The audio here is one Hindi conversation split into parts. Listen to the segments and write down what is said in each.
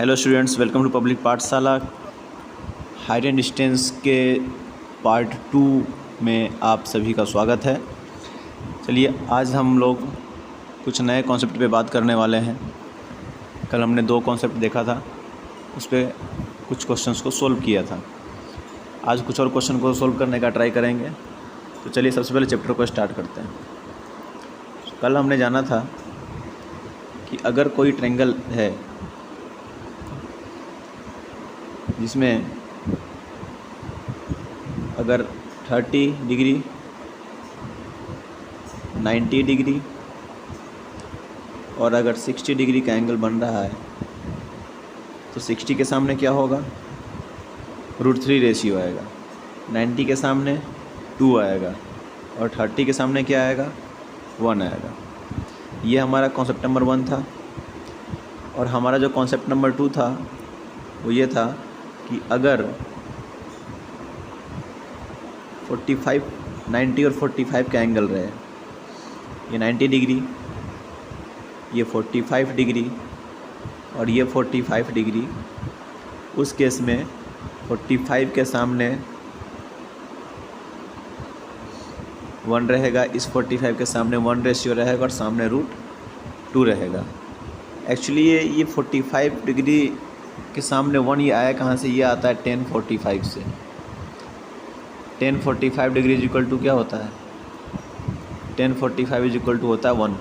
Hello students, welcome to public Pathshala. Height and distance के पार्ट 2 में आप सभी का स्वागत है। चलिए, आज हम लोग कुछ नए कॉन्सेप्ट पे बात करने वाले हैं। कल हमने 2 कॉन्सेप्ट देखा था, उस पर कुछ क्वेश्चंस को सोल्व किया था। आज कुछ और क्वेश्चन को सोल्व करने का ट्राई करेंगे। तो चलिए, सबसे पहले चैप्टर को स्टार्ट करते हैं। कल हमने जाना था कि अगर कोई ट्रायंगल है जिसमें अगर 30 डिग्री, 90 डिग्री और अगर 60 डिग्री का एंगल बन रहा है तो 60 के सामने क्या होगा? √3 रेशियो आएगा। 90 के सामने 2 आएगा और 30 के सामने क्या आएगा? 1 आएगा। ये हमारा कॉन्सेप्ट नंबर 1 था। और हमारा जो कॉन्सेप्ट नंबर 2 था वो ये था कि अगर 45, 90 और 45 का एंगल रहे, ये 90 डिग्री, ये 45 डिग्री और ये 45 डिग्री, उस केस में 45 के सामने 1 रहेगा, इस 45 के सामने 1 रेशियो रहेगा और सामने √2 रहेगा। एक्चुअली ये 45 डिग्री के सामने 1 ये आया कहाँ से? ये आता है 1045 से। 1045 डिग्री इज इक्वल टू क्या होता है? 1045 इज इक्वल टू होता है 1।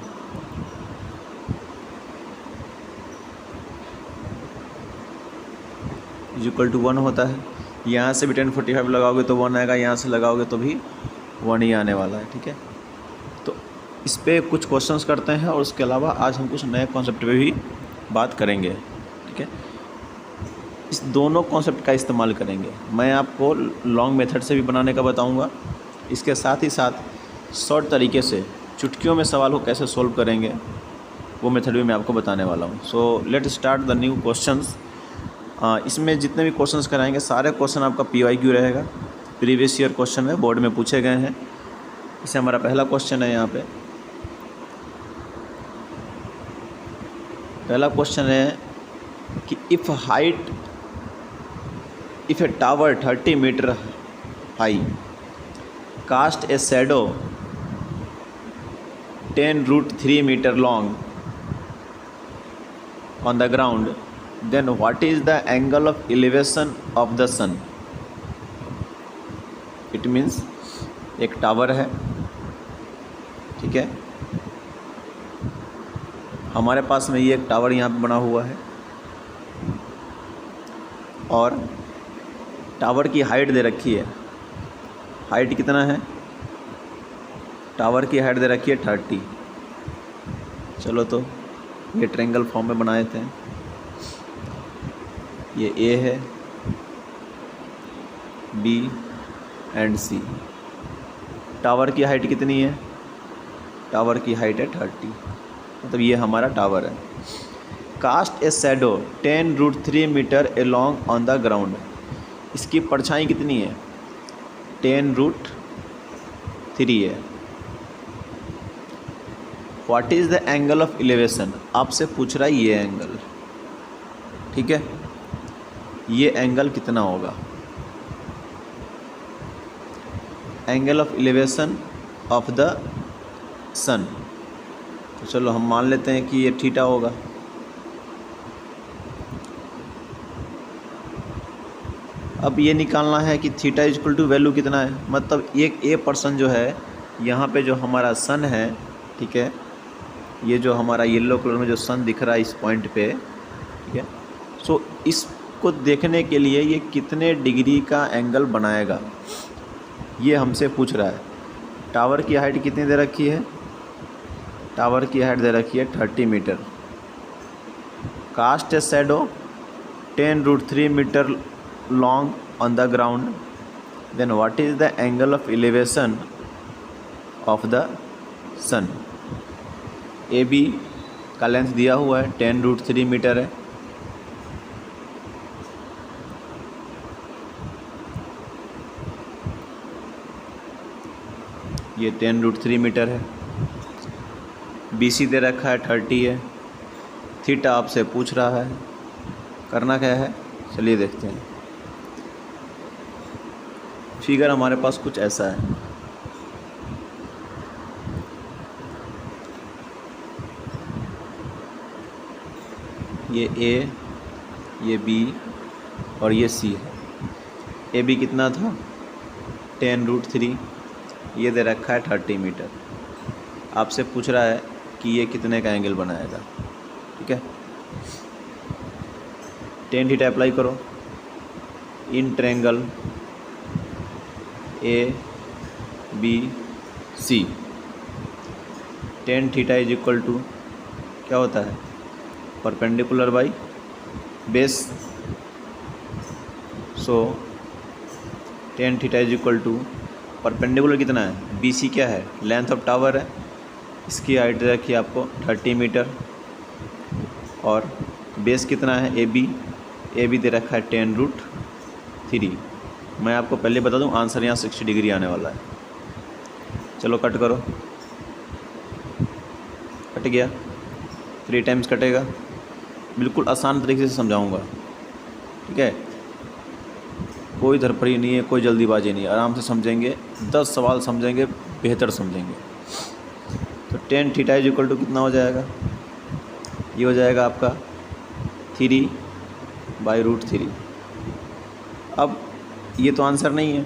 इज इक्वल टू 1 होता है। यहाँ से भी 1045 लगाओगे तो 1 आएगा, यहाँ से लगाओगे तो भी 1 ही आने वाला है। ठीक है, तो इस पे कुछ क्वेश्चंस करते हैं और उसके अलावा आज हम कुछ नए कॉन्सेप्ट पे भी बात करेंगे। ठीक है, इस दोनों कॉन्सेप्ट का इस्तेमाल करेंगे। मैं आपको लॉन्ग मेथड से भी बनाने का बताऊंगा, इसके साथ ही साथ शॉर्ट तरीके से चुटकियों में सवाल को कैसे सोल्व करेंगे वो मेथड भी मैं आपको बताने वाला हूं। So let start the new questions. इसमें जितने भी क्वेश्चंस कराएंगे सारे क्वेश्चन आपका PYQ रहेगा, प्रीवियस ईयर क्वेश्चन है, बोर्ड में पूछे गए हैं। इसे हमारा पहला क्वेश्चन है। यहाँ पे पहला क्वेश्चन है कि if a tower 30 meter high cast a shadow 10√3 meter long on the ground, then what is the angle of elevation of the sun? It means एक टावर है, ठीक है, हमारे पास में ये एक टावर यहाँ पे बना हुआ है और टावर की हाइट दे रखी है। हाइट कितना है? टावर की हाइट दे रखी है 30। चलो, तो ये ट्रायंगल फॉर्म में बनाए थे। ये A है, B एंड C। टावर की हाइट कितनी है? टावर की हाइट है 30, मतलब ये हमारा टावर है। Cast a shadow 10√3 metre along on the ground. इसकी परछाई कितनी है? 10√3 है। What is the angle of elevation? आपसे पूछ रहा है ये एंगल, ठीक है, ये एंगल कितना होगा? Angle of elevation of the sun. तो चलो हम मान लेते हैं कि ये थीटा होगा। अब ये निकालना है कि theta is equal to value कितना है, मतलब एक A पर्सन जो है यहाँ पे जो हमारा सन है, ठीक है, ये जो हमारा येलो कलर में जो सन दिख रहा है इस पॉइंट पे, ठीक है, सो इसको देखने के लिए ये कितने डिग्री का एंगल बनाएगा ये हमसे पूछ रहा है। टावर की हाइट कितनी दे रखी है? टावर की हाइट दे रखी है 30 metre. Cast a shadow 10√3 metre long on the ground, then what is the angle of elevation of the sun? AB का लेंथ दिया हुआ है 10√3 मीटर है। ये 10√3 मीटर है। BC दे रखा है 30 है। थीटा आपसे पूछ रहा है, करना क्या है, चलिए देखते हैं। फिगर हमारे पास कुछ ऐसा है, ये ए, ये बी और ये सी है। ए बी कितना था 10√3, ये दे रखा है 30 मीटर। आपसे पूछ रहा है कि ये कितने का एंगल बनाएगा, ठीक है। tan थीटा अप्लाई करो in triangle A B C. tan theta is equal to क्या होता है, perpendicular by base. So tan theta is equal to perpendicular कितना है, बी सी क्या है, लेंथ ऑफ टावर है, इसकी हाइट रखी आपको 30 मीटर, और बेस कितना है ए बी दे रखा है 10√3। मैं आपको पहले बता दूं आंसर यहाँ 60 डिग्री आने वाला है। चलो कट करो, कट गया, 3 टाइम्स कटेगा। बिल्कुल आसान तरीके से समझाऊंगा, ठीक है, कोई धरपड़ी नहीं है, कोई जल्दीबाजी नहीं है, आराम से समझेंगे, 10 सवाल समझेंगे, बेहतर समझेंगे। तो tan theta is equal to कितना हो जाएगा, ये हो जाएगा आपका 3/√3। अब ये तो आंसर नहीं है,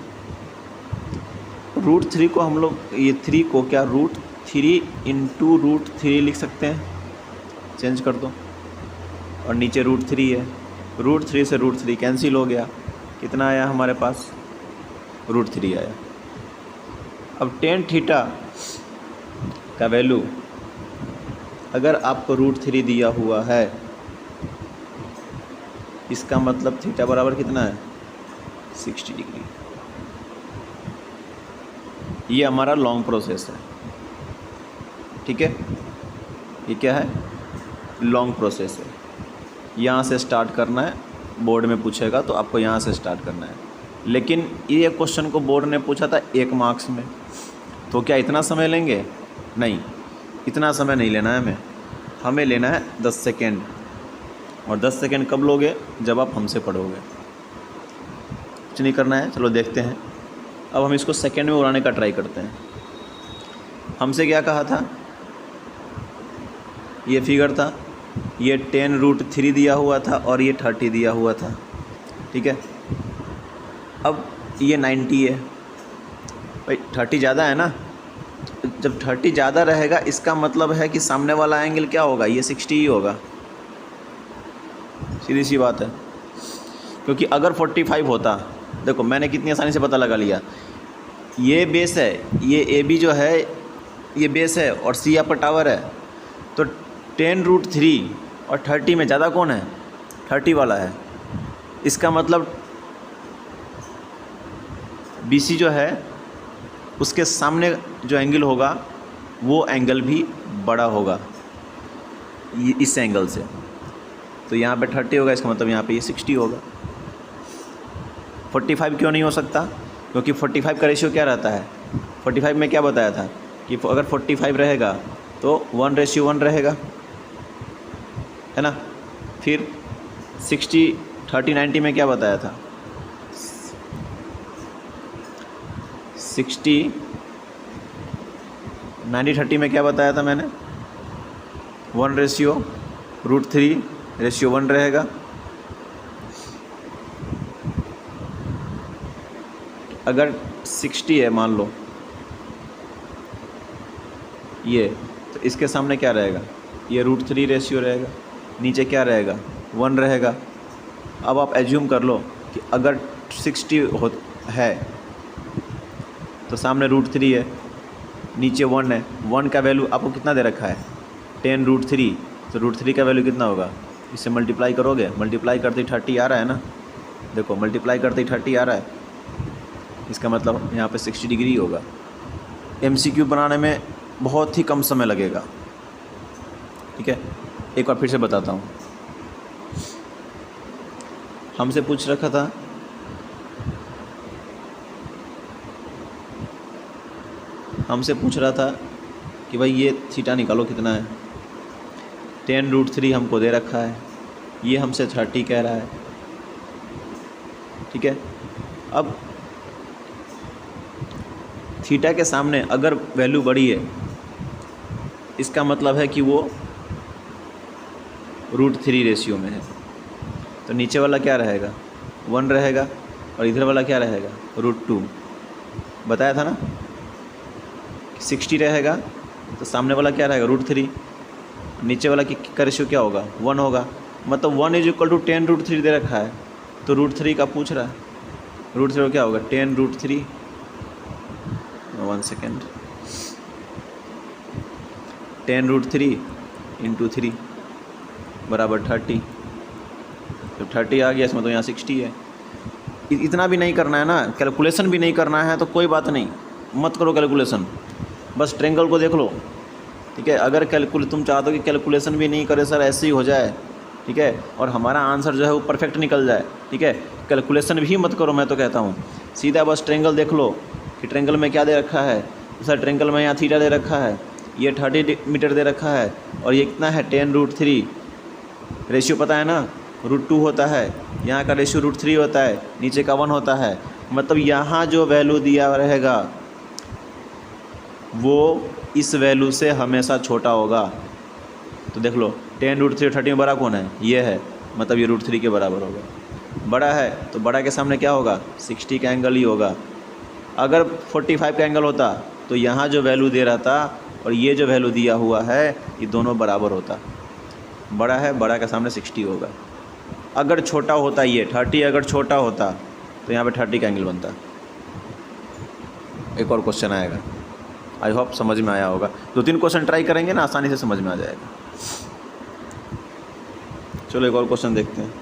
√3 को हम लोग, ये 3 को क्या √3 इंटू √3 लिख सकते हैं, चेंज कर दो, और नीचे √3 है, √3 से √3 कैंसिल हो गया, कितना आया हमारे पास, √3 आया। अब tan थीटा का वैल्यू अगर आपको √3 दिया हुआ है, इसका मतलब थीटा बराबर कितना है 60 डिग्री। ये हमारा लॉन्ग प्रोसेस है, ठीक है, ये क्या है, लॉन्ग प्रोसेस है। यहाँ से स्टार्ट करना है, बोर्ड में पूछेगा तो आपको यहाँ से स्टार्ट करना है। लेकिन ये क्वेश्चन को बोर्ड ने पूछा था 1 मार्क्स में, तो क्या इतना समय लेंगे, नहीं, इतना समय नहीं लेना है हमें लेना है 10 सेकेंड। और 10 सेकेंड कब लोगे, जब आप हमसे पढ़ोगे, कुछ नहीं करना है। चलो देखते हैं, अब हम इसको सेकेंड में उड़ाने का ट्राई करते हैं। हमसे क्या कहा था, ये फिगर था, ये 10√3 दिया हुआ था और ये 30 दिया हुआ था, ठीक है। अब ये 90 है, भाई 30 ज़्यादा है ना, जब 30 ज़्यादा रहेगा इसका मतलब है कि सामने वाला एंगल क्या होगा, ये 60 ही होगा, सीधी सी बात है। क्योंकि अगर 45 होता, देखो मैंने कितनी आसानी से पता लगा लिया, ये बेस है, ये ए बी जो है ये बेस है और सी यहाँ पर टावर है, तो 10√3 और 30 में ज़्यादा कौन है, 30 वाला है। इसका मतलब बी सी जो है उसके सामने जो एंगल होगा वो एंगल भी बड़ा होगा इस एंगल से, तो यहाँ पे 30 होगा, इसका मतलब यहाँ पे ये 60 होगा। 45 क्यों नहीं हो सकता, क्योंकि 45 का रेशियो क्या रहता है, 45 में क्या बताया था कि अगर 45 रहेगा तो 1:1 रहेगा, है ना। फिर 60 30 90 में क्या बताया था, 60 90 30 में क्या बताया था मैंने, 1:√3 रेशियो 1 रहेगा। अगर 60 है मान लो ये, तो इसके सामने क्या रहेगा, ये √3 रेशियो रहेगा, नीचे क्या रहेगा 1 रहेगा। अब आप एज्यूम कर लो कि अगर 60 है तो सामने √3 है, नीचे 1 है, 1 का वैल्यू आपको कितना दे रखा है 10√3, तो √3 का वैल्यू कितना होगा, इससे मल्टीप्लाई करोगे, मल्टीप्लाई करते 30 आ रहा है ना, देखो मल्टीप्लाई करते 30 आ रहा है, इसका मतलब यहाँ पे 60 डिग्री होगा। MCQ बनाने में बहुत ही कम समय लगेगा, ठीक है। एक बार फिर से बताता हूँ, हमसे पूछ रखा था हमसे पूछ रहा था कि भाई ये थीटा निकालो कितना है, 10√3 हमको दे रखा है, ये हमसे 30 कह रहा है, ठीक है। अब थीटा के सामने अगर वैल्यू बड़ी है, इसका मतलब है कि वो √3 रेशियो में है। तो नीचे वाला क्या रहेगा, 1 रहेगा, और इधर वाला क्या रहेगा, √2। बताया था ना, 60 रहेगा तो सामने वाला क्या रहेगा, √3। नीचे वाला का रेशियो क्या होगा, 1 होगा। मतलब 1 = 10 √3 दे रखा है, तो √3 का पूछ रहा है। √3 क्या होगा, 10 √3, 1 सेकेंड, 10 √3 × 3 बराबर 30। तो 30 आ गया, इसमें तो यहाँ 60 है। इतना भी नहीं करना है ना, कैलकुलेशन भी नहीं करना है, तो कोई बात नहीं, मत करो कैलकुलेशन, बस ट्रेंगल को देख लो, ठीक है। अगर तुम चाहते हो कि कैलकुलेशन भी नहीं करे सर, ऐसे ही हो जाए, ठीक है, और हमारा आंसर जो है वो परफेक्ट निकल जाए, ठीक है, कैलकुलेशन भी मत करो, मैं तो कहता हूँ सीधा बस ट्रेंगल देख लो कि ट्रेंगल में क्या दे रखा है। सर ट्रेंगल में यहाँ थीटा दे रखा है, ये 30 मीटर दे रखा है, और ये कितना है, 10 √3। रेशियो पता है ना, √2 होता है, यहाँ का रेशियो √3 होता है, नीचे का 1 होता है। मतलब यहाँ जो वैल्यू दिया रहेगा वो इस वैल्यू से हमेशा छोटा होगा। तो देख लो 10 √3 30 में बड़ा कौन है, ये है, मतलब ये √3 के बराबर होगा। बड़ा है तो बड़ा के सामने क्या होगा, 60 का एंगल ही होगा। अगर 45 का एंगल होता तो यहाँ जो वैल्यू दे रहा था और ये जो वैल्यू दिया हुआ है, ये दोनों बराबर होता। बड़ा है, बड़ा के सामने 60 होगा। अगर छोटा होता ये 30, अगर छोटा होता तो यहाँ पे 30 का एंगल बनता। एक और क्वेश्चन आएगा, आई होप समझ में आया होगा। 2-3 क्वेश्चन ट्राई करेंगे ना, आसानी से समझ में आ जाएगा। चलो एक और क्वेश्चन देखते हैं।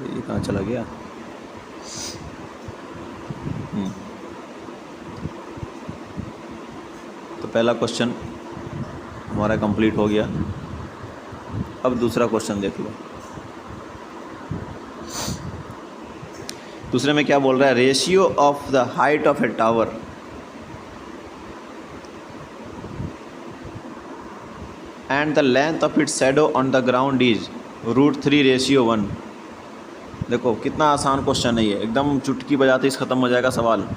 ये कहाँ चला गया, तो पहला क्वेश्चन हमारा कंप्लीट हो गया। अब दूसरा क्वेश्चन देख लो। दूसरे में क्या बोल रहा है, ratio of the height of A tower and the length of its shadow on the ground is √3:1। देखो कितना आसान क्वेश्चन है ये, एकदम चुटकी बजाते ही ख़त्म हो जाएगा सवाल,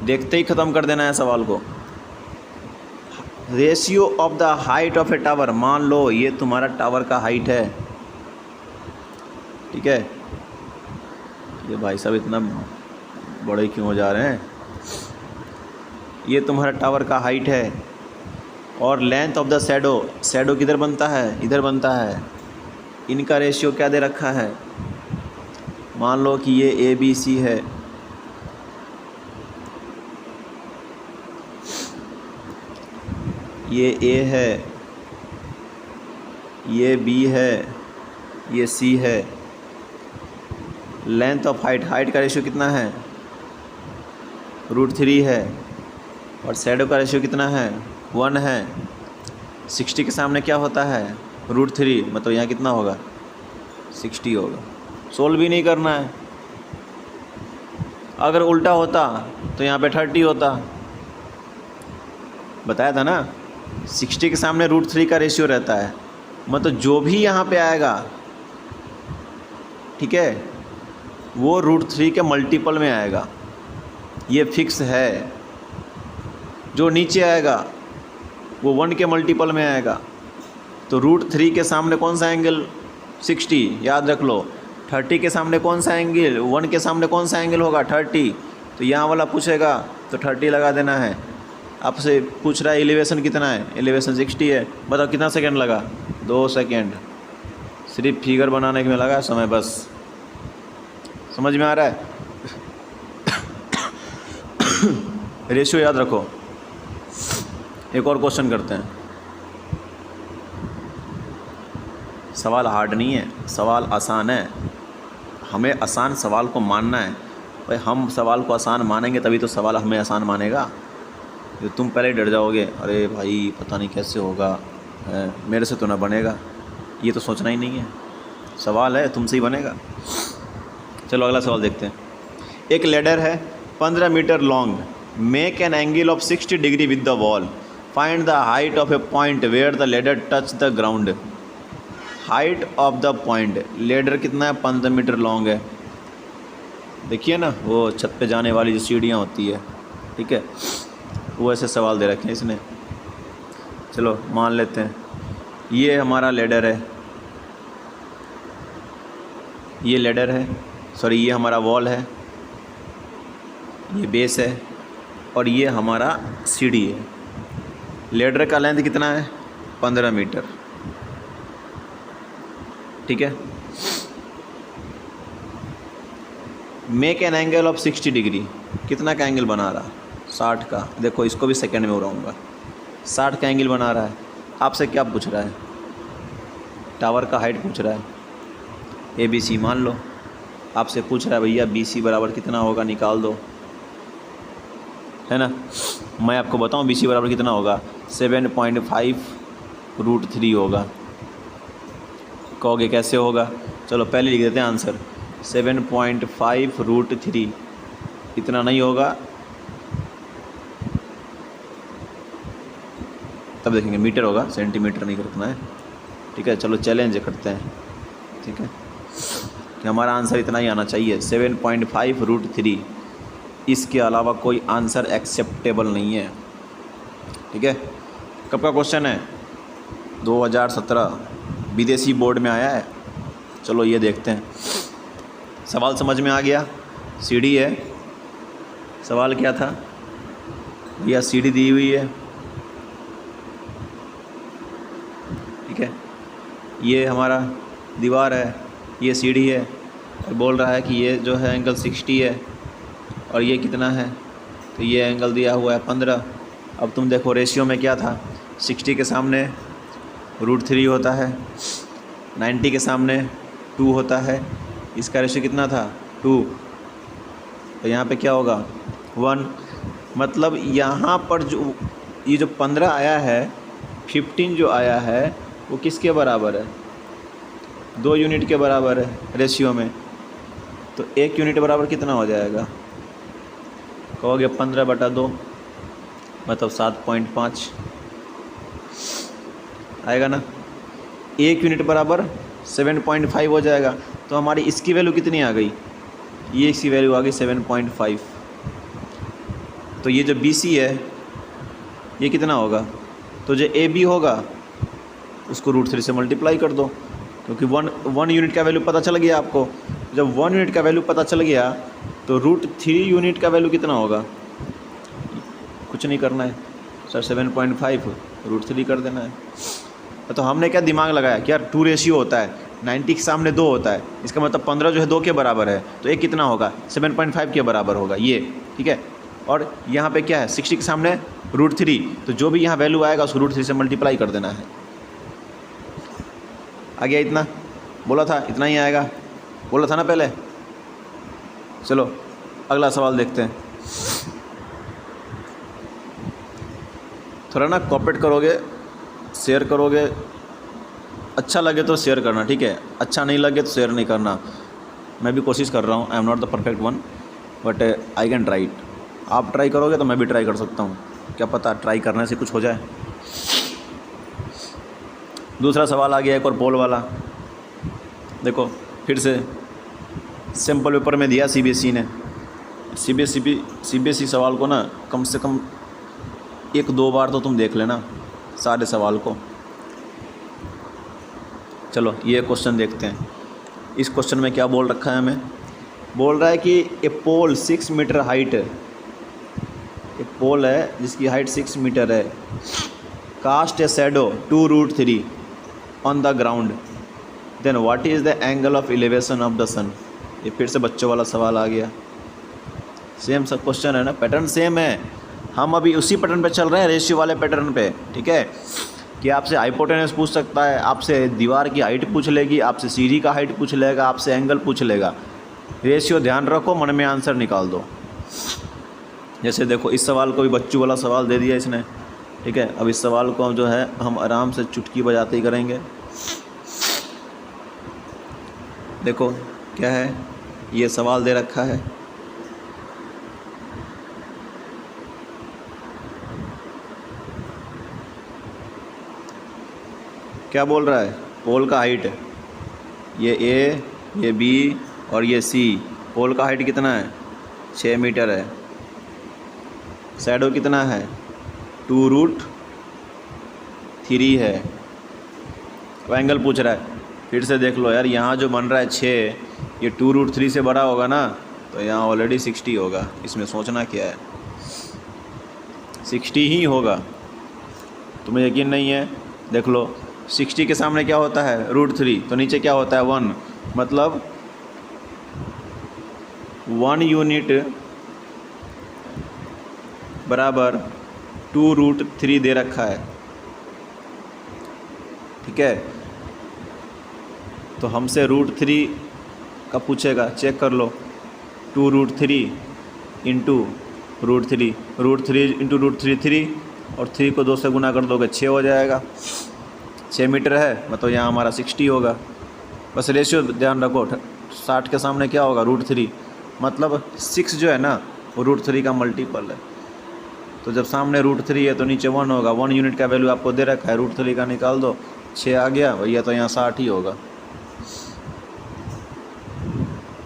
देखते ही ख़त्म कर देना है सवाल को। Ratio of the height of A tower, मान लो ये तुम्हारा टावर का हाइट है, ठीक है। ये भाई साहब इतना बड़े क्यों हो जा रहे हैं। ये तुम्हारा टावर का हाइट है, और length of the shadow, shadow किधर बनता है, इधर बनता है। इनका रेशियो क्या दे रखा है, मान लो कि ये ABC है, ये A है, ये B है, ये C है। लेंथ ऑफ हाइट, हाइट का रेशियो कितना है, √3 है, और शैडो का रेशियो कितना है, 1 है। 60 के सामने क्या होता है, √3, मतलब यहाँ कितना होगा, 60 होगा। सोल्व भी नहीं करना है। अगर उल्टा होता तो यहाँ पे 30 होता। बताया था ना, 60 के सामने √3 का रेशियो रहता है, मतलब जो भी यहाँ पे आएगा, ठीक है, वो √3 के मल्टीपल में आएगा, ये फिक्स है। जो नीचे आएगा वो 1 के मल्टीपल में आएगा। तो √3 के सामने कौन सा एंगल, 60, याद रख लो। 30 के सामने कौन सा एंगल, 1 के सामने कौन सा एंगल होगा, 30। तो यहाँ वाला पूछेगा तो 30 लगा देना है। आपसे पूछ रहा है एलिवेशन कितना है, एलिवेशन 60 है। बताओ कितना सेकंड लगा, 2 सेकंड। सिर्फ फिगर बनाने में लगा समय, बस। समझ में आ रहा है। रेशियो याद रखो। एक और क्वेश्चन करते हैं। सवाल हार्ड नहीं है, सवाल आसान है। हमें आसान सवाल को मानना है। भाई हम सवाल को आसान मानेंगे तभी तो सवाल हमें आसान मानेगा। जो तुम पहले डर जाओगे, अरे भाई पता नहीं कैसे होगा, मेरे से तो ना बनेगा, ये तो सोचना ही नहीं है। सवाल है, तुमसे ही बनेगा। चलो अगला सवाल देखते हैं। एक लैडर है 15 metre long make an angle of 60 degree with the wall, find the height of a point where the ladder touch the ground. Height of the point, ladder कितना है, 15 मीटर लॉन्ग है। देखिए ना वो छत पे जाने वाली जो सीढ़ियाँ होती है, ठीक है, वो ऐसे सवाल दे रखे हैं इसने। चलो मान लेते हैं ये हमारा लेडर है, ये लेडर है, सॉरी ये हमारा वॉल है, ये बेस है, और ये हमारा सीढ़ी है। लेडर का लेंथ कितना है, 15 मीटर, ठीक है। Make an angle of 60 degree, कितना का एंगल बना रहा, 60 का। देखो इसको भी सेकंड में उड़ाऊँगा, 60 का एंगल बना रहा है। आपसे क्या पूछ रहा है, टावर का हाइट पूछ रहा है, ABC मान लो। आपसे पूछ रहा है भैया BC बराबर कितना होगा, निकाल दो, है ना। मैं आपको बताऊं BC बराबर कितना होगा, 7.5√3 होगा। कहोगे कैसे होगा, चलो पहले लिख देते हैं आंसर, 7.5√3। इतना नहीं होगा तब देखेंगे, मीटर होगा, सेंटीमीटर नहीं रखना है, ठीक है। चलो चैलेंज करते हैं, ठीक है, कि हमारा आंसर इतना ही आना चाहिए, 7.5√3। इसके अलावा कोई आंसर एक्सेप्टेबल नहीं है, ठीक है। कब का क्वेश्चन है, 2017 विदेशी बोर्ड में आया है। चलो ये देखते हैं, सवाल समझ में आ गया। सीढ़ी है, सवाल क्या था भैया, सीढ़ी दी हुई है, ठीक है, ये हमारा दीवार है, ये सीढ़ी है, और बोल रहा है कि ये जो है एंगल 60 है, और ये कितना है, तो ये एंगल दिया हुआ है 15। अब तुम देखो रेशियो में क्या था, 60 के सामने √3 होता है, 90 के सामने 2 होता है, इसका रेशियो कितना था, 2। तो यहाँ पे क्या होगा, 1। मतलब यहाँ पर जो ये जो 15 आया है, 15 जो आया है वो किसके बराबर है, 2 यूनिट के बराबर है रेशियो में। तो 1 यूनिट बराबर कितना हो जाएगा, कहोगे 15/2, मतलब 7.5 आएगा ना। 1 यूनिट बराबर 7.5 हो जाएगा। तो हमारी इसकी वैल्यू कितनी आ गई, ये इसकी वैल्यू आ गई 7.5। तो ये जो BC है ये कितना होगा, तो जो AB होगा उसको √3 से मल्टीप्लाई कर दो, क्योंकि 1 यूनिट का वैल्यू पता चल गया आपको। जब 1 यूनिट का वैल्यू पता चल गया तो √3 यूनिट का वैल्यू कितना होगा, कुछ नहीं करना है सर, 7.5 √3 कर देना है। तो हमने क्या दिमाग लगाया कि यार 2 रेशियो होता है, 90 के सामने 2 होता है, इसका मतलब 15 जो है 2 के बराबर है, तो एक कितना होगा, 7.5 के बराबर होगा ये, ठीक है। और यहाँ पे क्या है, 60 के सामने √3, तो जो भी यहाँ वैल्यू आएगा उसको √3 से मल्टीप्लाई कर देना है। आ गया इतना, बोला था इतना ही आएगा, बोला था ना पहले। चलो अगला सवाल देखते हैं। थोड़ा ना कॉपरेट करोगे, शेयर करोगे, अच्छा लगे तो शेयर करना, ठीक है, अच्छा नहीं लगे तो शेयर नहीं करना। मैं भी कोशिश कर रहा हूँ, I am not the perfect one but I can try it. आप ट्राई करोगे तो मैं भी ट्राई कर सकता हूँ, क्या पता ट्राई करने से कुछ हो जाए। दूसरा सवाल आ गया एक और पोल वाला, देखो फिर से सैम्पल पेपर में दिया CBSE ने। CBSE सवाल को ना कम से कम 1-2 बार तो तुम देख लेना सारे सवाल को। चलो ये क्वेश्चन देखते हैं। इस क्वेश्चन में क्या बोल रखा है हमें, बोल रहा है कि ए पोल 6 मीटर हाइट, एक पोल है जिसकी हाइट 6 मीटर है, cast a shadow 2√3 on the ground, then what is the angle of elevation of the sun. ये फिर से बच्चों वाला सवाल आ गया। सेम सब क्वेश्चन है ना, पैटर्न सेम है। हम अभी उसी पैटर्न पे चल रहे हैं, रेशियो वाले पैटर्न पे, ठीक है। कि आपसे हाइपोटेनस पूछ सकता है, आपसे दीवार की हाइट पूछ लेगी, आपसे सीढ़ी का हाइट पूछ लेगा, आपसे एंगल पूछ लेगा। रेशियो ध्यान रखो, मन में आंसर निकाल दो। जैसे देखो इस सवाल को भी बच्चों वाला सवाल दे दिया इसने, ठीक है। अब इस सवाल को जो है हम आराम से चुटकी बजाते ही करेंगे। देखो क्या है, ये सवाल दे रखा है, क्या बोल रहा है? पोल का हाइट, ये ए, ये बी और ये सी, पोल का हाइट कितना है? 6 मीटर है। शैडो कितना है? 2√3 है। अब एंगल पूछ रहा है, फिर से देख लो यार, यहाँ जो बन रहा है 6, ये 2√3 से बड़ा होगा ना, तो यहाँ ऑलरेडी 60 होगा। इसमें सोचना क्या है, 60 ही होगा। तुम्हें यकीन नहीं है? देख लो, 60 के सामने क्या होता है? √3, तो नीचे क्या होता है? 1, मतलब 1 यूनिट बराबर 2√3 दे रखा है, ठीक है। तो हमसे √3 का पूछेगा, चेक कर लो, 2√3 इंटू √3, √3 इंटू √3 3, और 3 को 2 से गुना कर दोगे 6 हो जाएगा। 6 मीटर है, मतलब यहाँ हमारा 60 होगा। बस रेशियो ध्यान रखो, 60 के सामने क्या होगा? √3, मतलब 6 जो है ना वो √3 का मल्टीपल है। तो जब सामने √3 है तो नीचे 1 होगा। 1 यूनिट का वैल्यू आपको दे रखा है, √3 का निकाल दो, 6 आ गया भैया, तो यहाँ 60 ही होगा।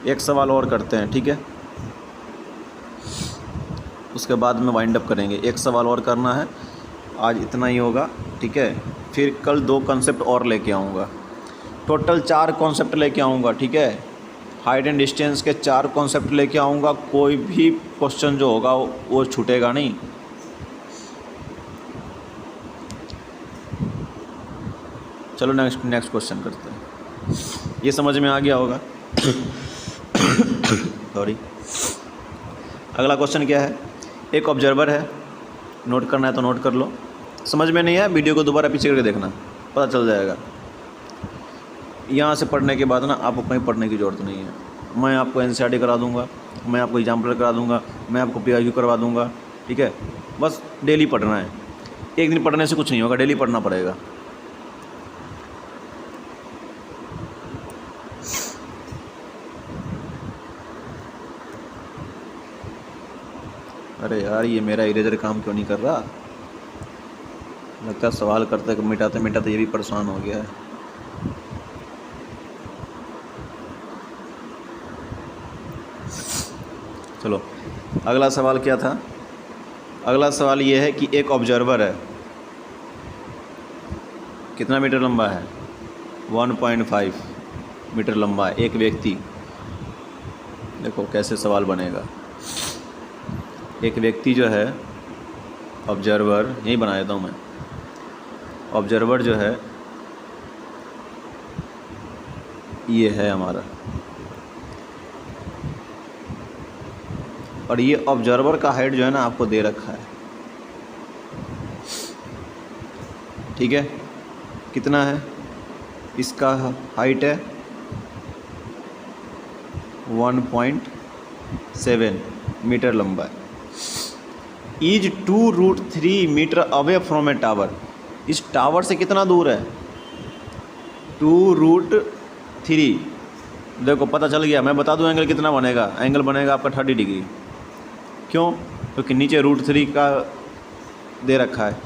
एक सवाल और करते हैं, ठीक है, उसके बाद में वाइंड अप करेंगे। एक सवाल और करना है, आज इतना ही होगा, ठीक है। फिर कल 2 कॉन्सेप्ट और लेके आऊँगा, टोटल 4 कॉन्सेप्ट लेके आऊँगा, ठीक है। हाइट एंड डिस्टेंस के 4 कॉन्सेप्ट लेके आऊँगा। कोई भी क्वेश्चन जो होगा वो छूटेगा नहीं। चलो नेक्स्ट क्वेश्चन करते हैं। ये समझ में आ गया होगा। सॉरी। अगला क्वेश्चन क्या है? एक ऑब्जर्वर है, नोट करना है तो नोट कर लो, समझ में नहीं है वीडियो को दोबारा पीछे करके देखना, पता चल जाएगा। यहाँ से पढ़ने के बाद ना आपको कहीं पढ़ने की ज़रूरत नहीं है। मैं आपको एनसीईआरटी करा दूँगा, मैं आपको एग्जाम्पल करा दूँगा, मैं आपको पीआईक्यू करवा दूँगा, ठीक है। बस डेली पढ़ना है, एक दिन पढ़ने से कुछ नहीं होगा, डेली पढ़ना पड़ेगा। अरे यार, ये मेरा इरेजर काम क्यों नहीं कर रहा? लगता है सवाल करते मिटाते मिटाते ये भी परेशान हो गया है। चलो, अगला सवाल क्या था? अगला सवाल ये है कि एक ऑब्जर्वर है, कितना मीटर लंबा है? 1.5 मीटर लंबा है, एक व्यक्ति। देखो कैसे सवाल बनेगा। एक व्यक्ति जो है, ऑब्जर्वर, यही बना देता हूँ मैं, ऑब्जर्वर जो है ये है हमारा, और ये ऑब्जर्वर का हाइट जो है ना आपको दे रखा है, ठीक है। कितना है? इसका हाइट है 1.7 मीटर लंबा है। Is 2√3 metre away from a tower. इस टावर से कितना दूर है? 2√3। देखो पता चल गया। मैं बता दूं एंगल कितना बनेगा। एंगल बनेगा आपका 30 डिग्री। क्यों? क्योंकि नीचे √3 का दे रखा है।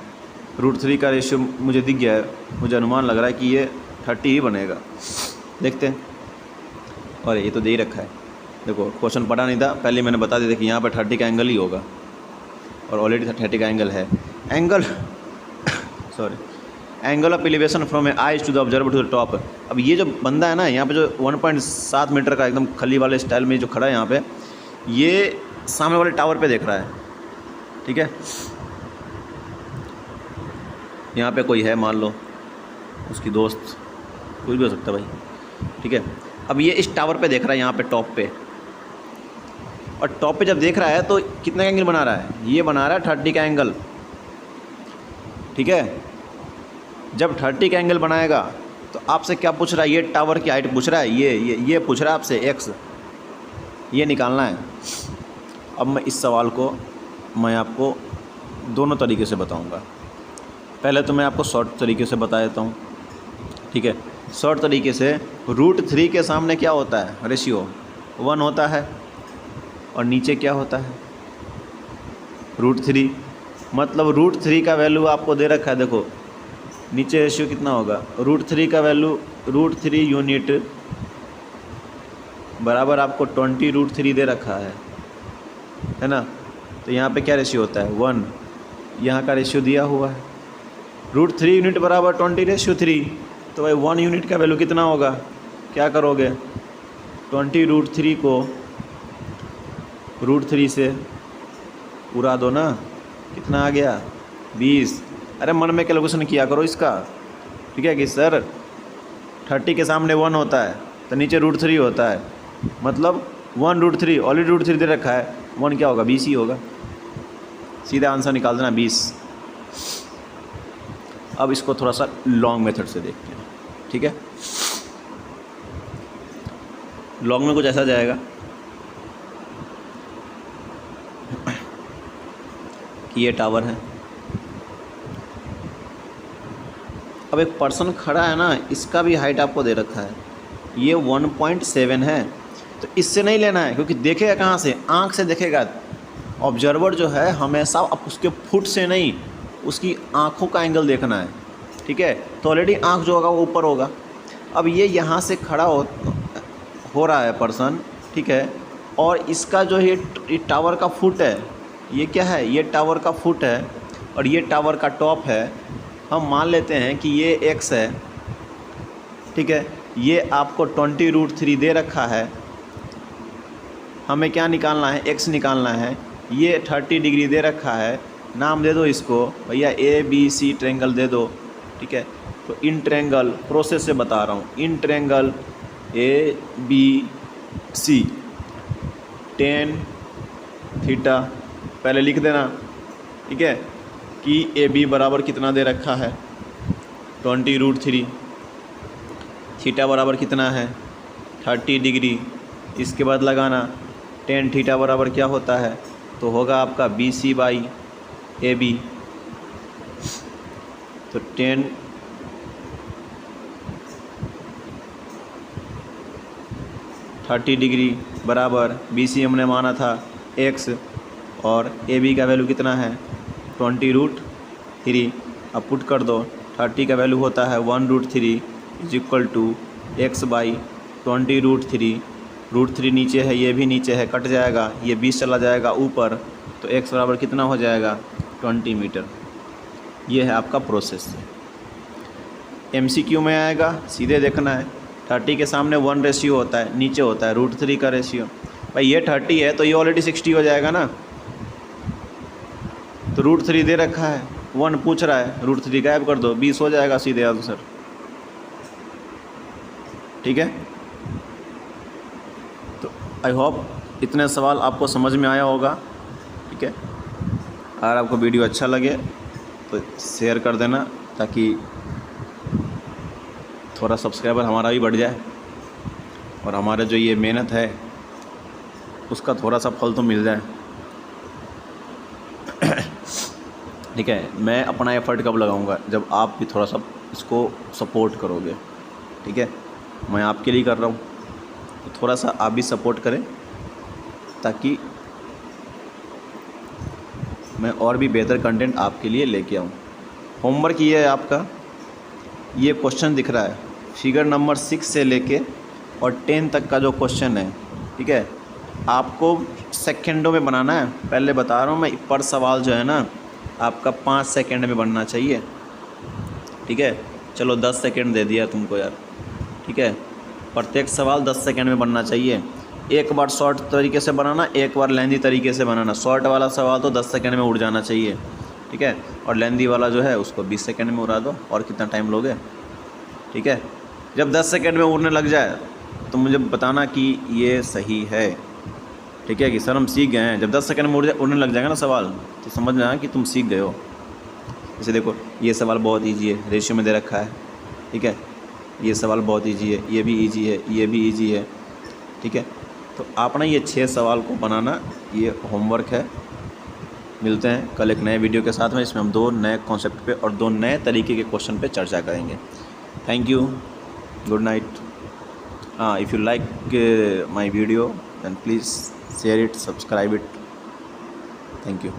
√3 का रेशियो मुझे दिख गया है, मुझे अनुमान लग रहा है कि ये 30 ही बनेगा। देखते हैं। और ये तो दे ही रखा है। देखो क्वेश्चन पढ़ा नहीं था, पहले मैंने बता दिया था कि यहाँ पर 30 का एंगल ही होगा, और ऑलरेडी 30 का एंगल है। Angle sorry angle of elevation from a eyes to the observer to the top. अब ये जो बंदा है ना, यहाँ पे जो 1.7 मीटर का एकदम खली वाले स्टाइल में जो खड़ा है यहाँ पे, ये सामने वाले टावर पे देख रहा है, ठीक है। यहाँ पे कोई है, मान लो उसकी दोस्त, कोई भी हो सकता है भाई, ठीक है। अब ये इस टावर पे देख रहा है, यहाँ पे टॉप पे, और टॉप पे जब देख रहा है तो कितना का एंगल बना रहा है? ये बना रहा है 30 का एंगल, ठीक है। जब 30 का एंगल बनाएगा तो आपसे क्या पूछ रहा है? ये टावर की हाइट पूछ रहा है, ये पूछ रहा है आपसे एक्स, ये निकालना है। अब मैं इस सवाल को मैं आपको दोनों तरीके से बताऊंगा। पहले तो मैं आपको शॉर्ट तरीके से बता देता हूँ, ठीक है। शॉर्ट तरीके से √3 के सामने क्या होता है? रेशियो 1 होता है, और नीचे क्या होता है? √3। मतलब √3 का वैल्यू आपको दे रखा है, देखो नीचे रेशियो कितना होगा, √3 का वैल्यू √3 यूनिट बराबर आपको 20 √3 दे रखा है ना। तो यहाँ पे क्या रेशियो होता है 1, यहाँ का रेशियो दिया हुआ है। √3 यूनिट बराबर 20/3, तो भाई 1 यूनिट का वैल्यू कितना होगा, क्या करोगे 20 √3 को √3 से पूरा दो ना, कितना आ गया 20। अरे मन में कैलकुलेशन किया करो इसका, ठीक है कि सर 30 के सामने 1 होता है तो नीचे √3 होता है, मतलब 1 √3 ऑलरेडी √3 दे रखा है, 1 क्या होगा 20 ही होगा। सीधा आंसर निकाल देना 20। अब इसको थोड़ा सा लॉन्ग मेथड से देखते हैं, ठीक है। लॉन्ग में कुछ ऐसा जाएगा कि ये टावर है, अब एक पर्सन खड़ा है ना, इसका भी हाइट आपको दे रखा है, ये 1.7 है। तो इससे नहीं लेना है क्योंकि देखेगा कहाँ से, आँख से देखेगा। ऑब्जर्वर जो है हमेशा अब उसके फुट से नहीं, उसकी आँखों का एंगल देखना है, ठीक है। तो ऑलरेडी आँख जो होगा वो ऊपर होगा। अब ये यहाँ से खड़ा हो रहा है पर्सन, ठीक है, और इसका जो ये टावर का फुट है, ये क्या है, ये टावर का फुट है और ये टावर का टॉप है। हम मान लेते हैं कि ये x है, ठीक है, ये आपको 20 √3 दे रखा है। हमें क्या निकालना है, x निकालना है। ये 30 डिग्री दे रखा है, नाम दे दो इसको भैया ABC ट्रायंगल दे दो, ठीक है। तो इन ट्रायंगल प्रोसेस से बता रहा हूँ, in triangle ABC tan theta पहले लिख देना, ठीक है, कि AB बराबर कितना दे रखा है 20 √3, थीटा बराबर कितना है 30 डिग्री। इसके बाद लगाना tan थीटा बराबर क्या होता है, तो होगा आपका BC/AB। तो tan डिग्री बराबर BC हमने माना था x और AB का वैल्यू कितना है 20 √3। अब पुट कर दो, 30 का वैल्यू होता है 1 √3 = x/20 √3। √3 नीचे है, ये भी नीचे है, कट जाएगा, ये 20 चला जाएगा ऊपर, तो x बराबर कितना हो जाएगा 20 मीटर। ये है आपका प्रोसेस। MCQ में आएगा, सीधे देखना है, 30 के सामने 1 रेशियो होता है, नीचे होता है √3 का रेशियो। भाई ये 30 है तो ये ऑलरेडी 60 हो जाएगा ना, तो √3 दे रखा है, 1 पूछ रहा है, √3 गायब कर दो, 20 हो जाएगा सीधे आंसर, ठीक है। तो आई होप इतने सवाल आपको समझ में आया होगा, ठीक है। अगर आपको वीडियो अच्छा लगे तो शेयर कर देना ताकि थोड़ा सब्सक्राइबर हमारा भी बढ़ जाए और हमारे जो ये मेहनत है उसका थोड़ा सा फल तो मिल जाए, ठीक है। मैं अपना एफ़र्ट कब लगाऊंगा, जब आप भी थोड़ा सा इसको सपोर्ट करोगे, ठीक है। मैं आपके लिए कर रहा हूँ, तो थोड़ा सा आप भी सपोर्ट करें ताकि मैं और भी बेहतर कंटेंट आपके लिए लेके आऊँ। होमवर्क ये है आपका, ये क्वेश्चन दिख रहा है, फिगर नंबर 6 से लेके और 10 तक का जो क्वेश्चन है, ठीक है, आपको सेकंडों में बनाना है। पहले बता रहा हूँ मैं, पर सवाल जो है ना आपका 5 सेकंड में बनना चाहिए, ठीक है। चलो 10 सेकंड दे दिया तुमको यार, ठीक है। प्रत्येक सवाल 10 सेकंड में बनना चाहिए। एक बार शॉर्ट तरीके से बनाना, एक बार लेंदी तरीके से बनाना। शॉर्ट वाला सवाल तो 10 सेकंड में उड़ जाना चाहिए, ठीक है, और लेंदी वाला जो है उसको 20 सेकंड में उड़ा दो। और कितना टाइम लोगे, ठीक है। जब 10 सेकंड में उड़ने लग जाए तो मुझे बताना कि ये सही है, ठीक है, कि सर हम सीख गए हैं। जब 10 सेकंड में उड़ने लग जाएगा ना सवाल, तो समझना कि तुम सीख गए हो। जैसे देखो ये सवाल बहुत ईजी है, रेशियो में दे रखा है, ठीक है। ये सवाल बहुत ईजी है, ये भी ईजी है, ये भी ईजी है, ठीक है। तो आप ना ये 6 सवाल को बनाना, ये होमवर्क है। मिलते हैं कल एक नए वीडियो के साथ में, इसमें हम 2 नए कॉन्सेप्ट पे और 2 नए तरीके के क्वेश्चन पे चर्चा करेंगे। Thank you, good night. If you like my video then please share it, subscribe it. Thank you.